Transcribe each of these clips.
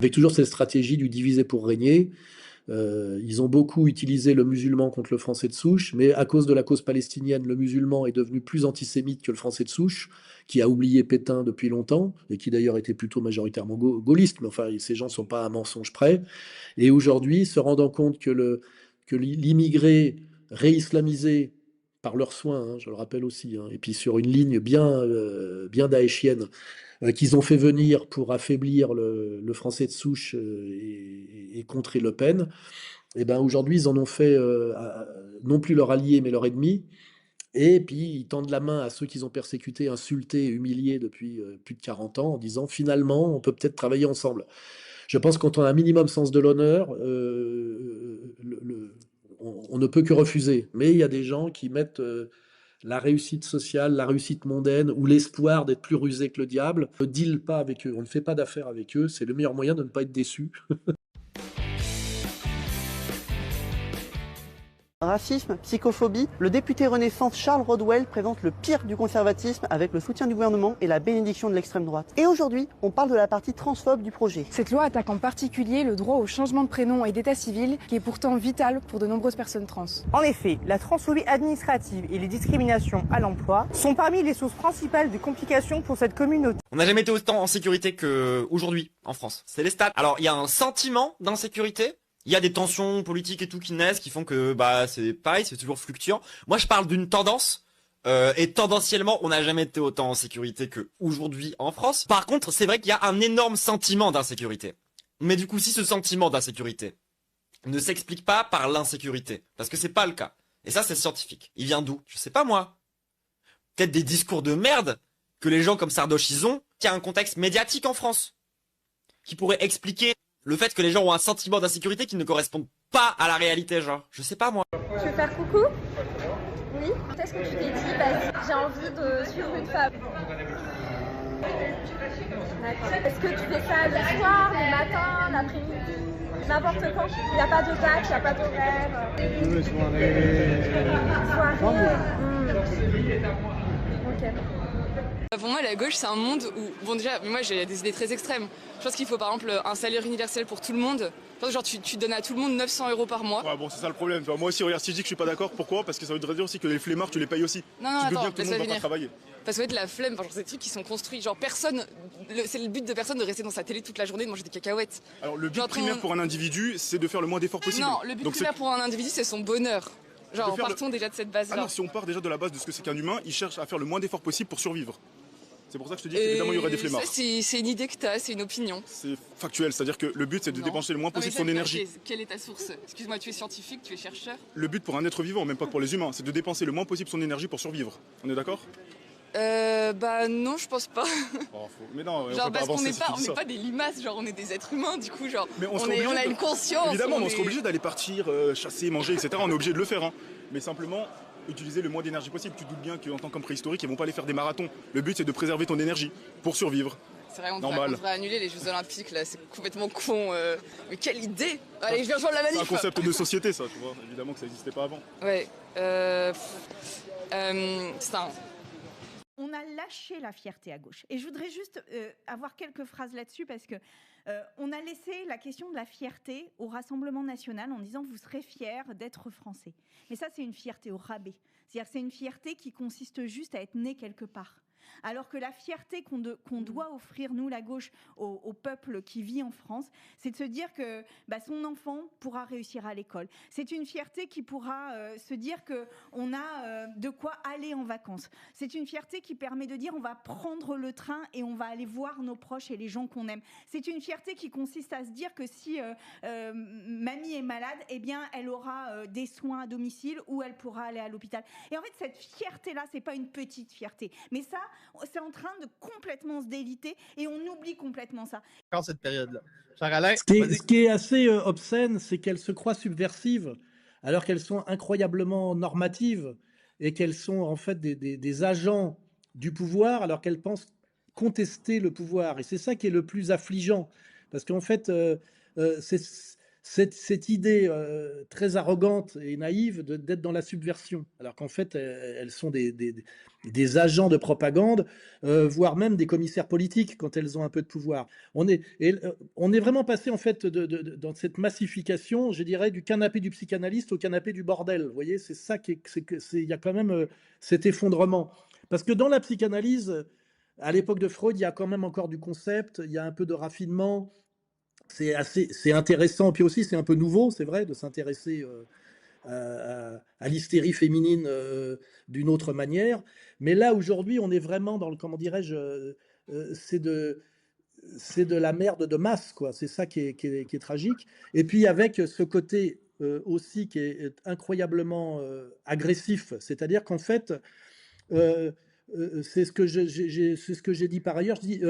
avec toujours cette stratégie du diviser pour régner. Ils ont beaucoup utilisé le musulman contre le français de souche, mais à cause de la cause palestinienne, le musulman est devenu plus antisémite que le français de souche, qui a oublié Pétain depuis longtemps, et qui d'ailleurs était plutôt majoritairement gaulliste, mais enfin, ces gens ne sont pas à un mensonge près. Et aujourd'hui, se rendant compte que l'immigré réislamisé par leurs soins, hein, je le rappelle aussi, hein, et puis sur une ligne bien daéchienne, qu'ils ont fait venir pour affaiblir le français de souche et contrer Le Pen, et ben aujourd'hui ils en ont fait non plus leur allié mais leur ennemi. Et puis ils tendent la main à ceux qu'ils ont persécutés, insultés, humiliés depuis plus de 40 ans en disant finalement on peut peut-être travailler ensemble. Je pense que quand on a un minimum sens de l'honneur, on ne peut que refuser. Mais il y a des gens qui mettent la réussite sociale, la réussite mondaine ou l'espoir d'être plus rusé que le diable. On ne deal pas avec eux, on ne fait pas d'affaires avec eux. C'est le meilleur moyen de ne pas être déçu. Racisme, psychophobie, le député Renaissance Charles Rodwell présente le pire du conservatisme avec le soutien du gouvernement et la bénédiction de l'extrême droite. Et aujourd'hui, on parle de la partie transphobe du projet. Cette loi attaque en particulier le droit au changement de prénom et d'état civil, qui est pourtant vital pour de nombreuses personnes trans. En effet, la transphobie administrative et les discriminations à l'emploi sont parmi les sources principales de complications pour cette communauté. On n'a jamais été autant en sécurité qu'aujourd'hui en France. C'est les stats. Alors, il y a un sentiment d'insécurité. Il y a des tensions politiques et tout qui naissent, qui font que c'est pareil, c'est toujours fluctuant. Moi, je parle d'une tendance, et tendanciellement, on n'a jamais été autant en sécurité qu'aujourd'hui en France. Par contre, c'est vrai qu'il y a un énorme sentiment d'insécurité. Mais du coup, si ce sentiment d'insécurité ne s'explique pas par l'insécurité, parce que c'est pas le cas, et ça c'est scientifique, il vient d'où? Je sais pas moi. Peut-être des discours de merde que les gens comme Sardoche ils ont, qui a un contexte médiatique en France, qui pourrait expliquer le fait que les gens ont un sentiment d'insécurité qui ne correspond pas à la réalité, genre. Je sais pas moi. Tu veux faire coucou? Oui. Qu'est-ce que tu t'es dit? Bah, j'ai envie de suivre une femme. D'accord. Est-ce que tu fais ça le soir, le matin, l'après-midi, n'importe quand? Il n'y a pas de date, il n'y a pas d'horaire. Soirée. Ok. Pour moi, la gauche, c'est un monde où, bon déjà, moi j'ai des idées très extrêmes. Je pense qu'il faut par exemple un salaire universel pour tout le monde. Genre tu donnes à tout le monde 900 € par mois. Ouais, bon, c'est ça le problème. Moi aussi, regarde, si je dis que je suis pas d'accord, pourquoi? Parce que ça voudrait dire aussi que les flemmards, tu les payes aussi. Non, non, tu veux attends, bien que tout le monde va pas travailler. Parce qu'en fait, la flemme, genre, c'est des trucs qui sont construits. Genre, personne. C'est le but de personne de rester dans sa télé toute la journée, de manger des cacahuètes. Alors, le but primaire pour un individu, c'est de faire le moins d'efforts possible. Non, le but primaire pour un individu, c'est son bonheur. Genre, partons déjà de cette base-là. Alors, si on part déjà de la base de ce que c'est qu'un humain, il cherche à faire le moins d'efforts possible pour survivre. C'est pour ça que je te dis qu'évidemment il y aurait des flemmards. C'est une idée que tu as, c'est une opinion. C'est factuel, c'est-à-dire que le but c'est de dépenser le moins possible son énergie. Quelle est ta source? Excuse-moi, tu es scientifique, tu es chercheur? Le but pour un être vivant, même pas pour les humains, c'est de dépenser le moins possible son énergie pour survivre. On est d'accord? Bah non, je pense pas. Oh, mais non, genre parce qu'on n'est pas des limaces, genre on est des êtres humains, du coup genre mais on a une conscience. Évidemment, on serait obligé d'aller partir, chasser, manger, etc. On est obligé de le faire, hein. Mais simplement utiliser le moins d'énergie possible. Tu te doutes bien qu'en tant qu'homme préhistorique, ils vont pas aller faire des marathons. Le but c'est de préserver ton énergie pour survivre. C'est vrai, on devrait annuler les Jeux Olympiques là, c'est complètement con. Mais quelle idée! Allez, je viens rejoindre la manif. C'est un concept de société, ça, tu vois. Évidemment que ça n'existait pas avant. Ouais. Ça. On a lâché la fierté à gauche. Et je voudrais juste avoir quelques phrases là-dessus parce que on a laissé la question de la fierté au Rassemblement national en disant vous serez fiers d'être français. Mais ça, c'est une fierté au rabais. C'est-à-dire que c'est une fierté qui consiste juste à être né quelque part. Alors que la fierté qu'on doit offrir, nous, la gauche, au peuple qui vit en France, c'est de se dire que son enfant pourra réussir à l'école. C'est une fierté qui pourra se dire qu'on a de quoi aller en vacances. C'est une fierté qui permet de dire on va prendre le train et on va aller voir nos proches et les gens qu'on aime. C'est une fierté qui consiste à se dire que si mamie est malade, eh bien, elle aura des soins à domicile ou elle pourra aller à l'hôpital. Et en fait, cette fierté-là, c'est pas une petite fierté. Mais ça, c'est en train de complètement se déliter et on oublie complètement ça. Quand cette période-là. Alain, ce qui est assez obscène, c'est qu'elles se croient subversives alors qu'elles sont incroyablement normatives et qu'elles sont en fait des agents du pouvoir alors qu'elles pensent contester le pouvoir. Et c'est ça qui est le plus affligeant. Parce qu'en fait, cette idée très arrogante et naïve d'être dans la subversion, alors qu'en fait, elles sont des agents de propagande, voire même des commissaires politiques quand elles ont un peu de pouvoir. On est vraiment passé en fait dans cette massification, je dirais, du canapé du psychanalyste au canapé du bordel. Vous voyez, c'est ça il y a quand même cet effondrement. Parce que dans la psychanalyse, à l'époque de Freud, il y a quand même encore du concept, il y a un peu de raffinement. C'est intéressant, puis aussi c'est un peu nouveau, c'est vrai, de s'intéresser à l'hystérie féminine d'une autre manière. Mais là, aujourd'hui, on est vraiment dans le, comment dirais-je, c'est de la merde de masse, quoi. C'est ça qui est tragique. Et puis avec ce côté aussi qui est incroyablement agressif, c'est-à-dire qu'en fait, c'est ce que j'ai dit par ailleurs, je dis...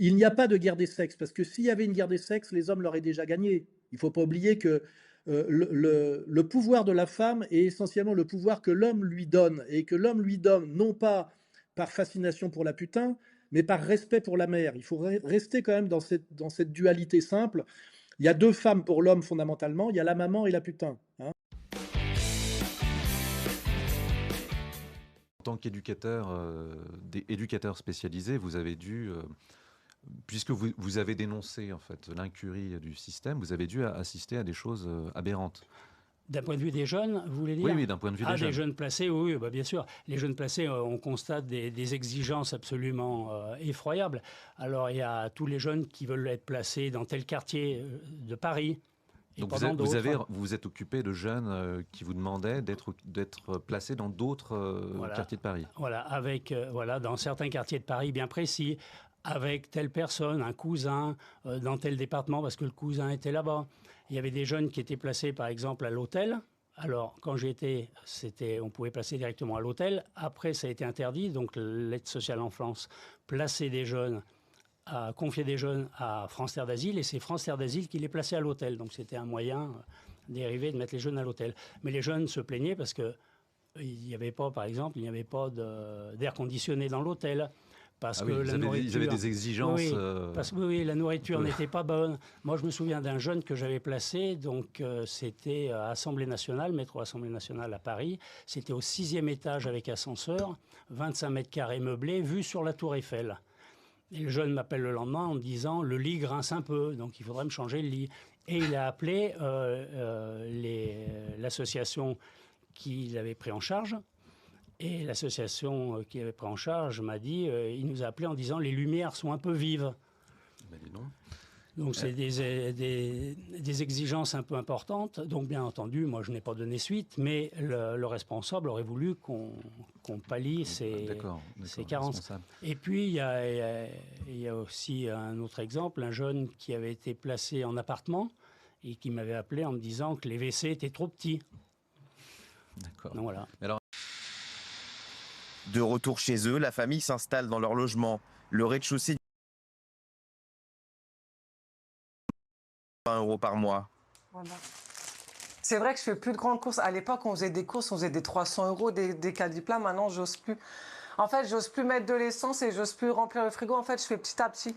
il n'y a pas de guerre des sexes, parce que s'il y avait une guerre des sexes, les hommes l'auraient déjà gagné. Il ne faut pas oublier que le pouvoir de la femme est essentiellement le pouvoir que l'homme lui donne, et que l'homme lui donne non pas par fascination pour la putain, mais par respect pour la mère. Il faut rester quand même dans cette dualité simple. Il y a deux femmes pour l'homme fondamentalement, il y a la maman et la putain. Hein. En tant qu'éducateur, éducateur spécialisé, vous avez dû... puisque vous avez dénoncé en fait l'incurie du système, vous avez dû assister à des choses aberrantes. D'un point de vue des jeunes, vous voulez dire? Oui, d'un point de vue des jeunes. Des jeunes placés, oui, bah bien sûr. Les jeunes placés, on constate des exigences absolument effroyables. Alors, il y a tous les jeunes qui veulent être placés dans tel quartier de Paris. Donc vous êtes occupé de jeunes qui vous demandaient d'être placés dans d'autres quartiers de Paris. Voilà, dans certains quartiers de Paris bien précis, avec telle personne, un cousin, dans tel département, parce que le cousin était là-bas. Il y avait des jeunes qui étaient placés, par exemple, à l'hôtel. Alors, quand j'y étais, on pouvait placer directement à l'hôtel. Après, ça a été interdit. Donc, l'aide sociale en France plaçait des jeunes, confiait des jeunes à France Terre d'Asile. Et c'est France Terre d'Asile qui les plaçait à l'hôtel. Donc, c'était un moyen dérivé de mettre les jeunes à l'hôtel. Mais les jeunes se plaignaient parce que il n'y avait pas, par exemple, d'air conditionné dans l'hôtel. Parce que la nourriture, ils avaient des exigences. Oui, parce que la nourriture n'était pas bonne. Moi, je me souviens d'un jeune que j'avais placé, donc c'était à Assemblée nationale, métro Assemblée nationale à Paris. C'était au 6e étage avec ascenseur, 25 mètres carrés meublés, vue sur la Tour Eiffel. Et le jeune m'appelle le lendemain en me disant « le lit grince un peu, donc il faudrait me changer le lit ». Et il a appelé l'association qui l'avait pris en charge. Et l'association qui avait pris en charge m'a dit, il nous a appelé en disant les lumières sont un peu vives. Ben dis non. Donc c'est des exigences un peu importantes. Donc bien entendu, moi je n'ai pas donné suite, mais le responsable aurait voulu qu'on pallie ces carences. Et puis il y a aussi un autre exemple, un jeune qui avait été placé en appartement et qui m'avait appelé en me disant que les WC étaient trop petits. D'accord. Donc voilà. Alors, de retour chez eux, la famille s'installe dans leur logement. Le rez-de-chaussée, 20 € par mois. Voilà. C'est vrai que je fais plus de grandes courses. À l'époque, on faisait des courses, on faisait des 300 €, des caddies plats. Maintenant, j'ose plus. En fait, j'ose plus mettre de l'essence et j'ose plus remplir le frigo. En fait, je fais petit à petit.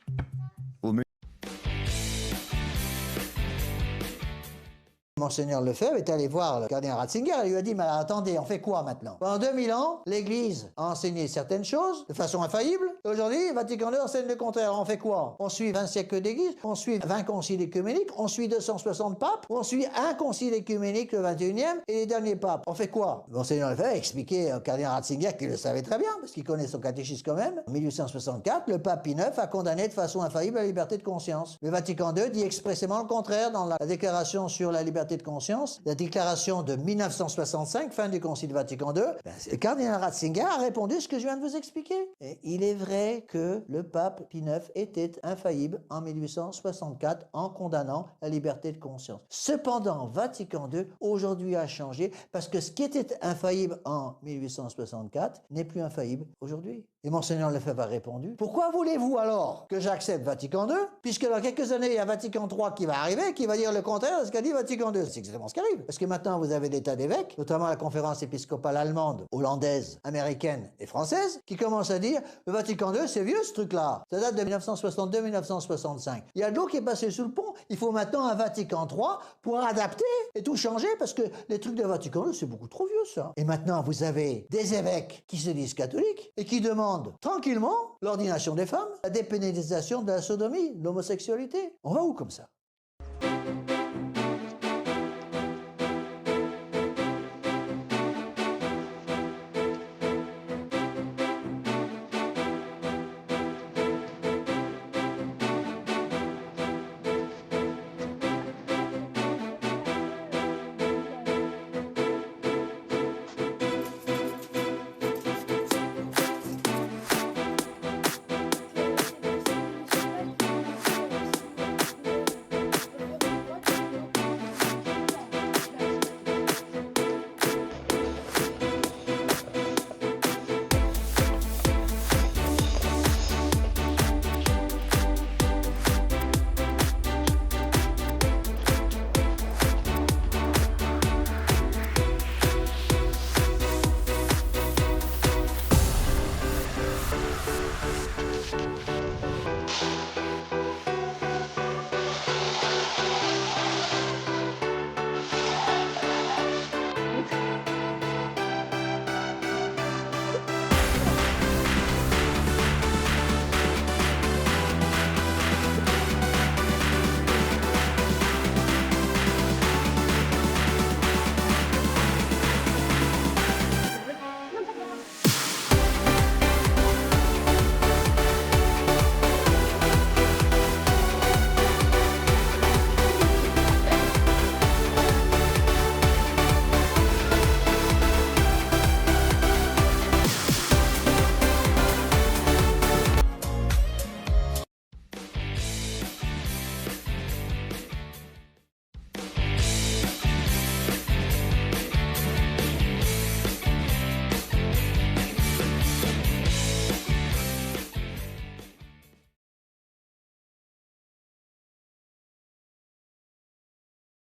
Monseigneur Lefebvre est allé voir le cardinal Ratzinger et lui a dit « Mais attendez, on fait quoi maintenant ?» Pendant 2000 ans, l'Église a enseigné certaines choses de façon infaillible. Aujourd'hui, Vatican II enseigne le contraire. On fait quoi? On suit 20 siècles d'Église, on suit 20 conciles écuméniques, on suit 260 papes, on suit un concile écuménique, le 21e, et les derniers papes. On fait quoi? Monseigneur Lefebvre a expliqué au cardinal Ratzinger, qui le savait très bien, parce qu'il connaît son catéchisme quand même. En 1864, le pape Pie IX a condamné de façon infaillible la liberté de conscience. Le Vatican II dit expressément le contraire dans la déclaration sur la liberté de conscience, la déclaration de 1965, fin du Concile Vatican II. Le cardinal Ratzinger a répondu ce que je viens de vous expliquer. Et il est vrai que le pape Pie IX était infaillible en 1864 en condamnant la liberté de conscience. Cependant, Vatican II aujourd'hui a changé parce que ce qui était infaillible en 1864 n'est plus infaillible aujourd'hui. Et Monseigneur Lefebvre a répondu, pourquoi voulez-vous alors que j'accepte Vatican II, puisque dans quelques années, il y a Vatican III qui va arriver, qui va dire le contraire de ce qu'a dit Vatican II. II, c'est exactement ce qui arrive. Parce que maintenant, vous avez des tas d'évêques, notamment la conférence épiscopale allemande, hollandaise, américaine et française, qui commencent à dire le Vatican II, c'est vieux ce truc-là. Ça date de 1962-1965. Il y a de l'eau qui est passée sous le pont. Il faut maintenant un Vatican III pour adapter et tout changer parce que les trucs de Vatican II, c'est beaucoup trop vieux ça. Et maintenant, vous avez des évêques qui se disent catholiques et qui demandent tranquillement l'ordination des femmes, la dépénalisation de la sodomie, de l'homosexualité. On va où comme ça?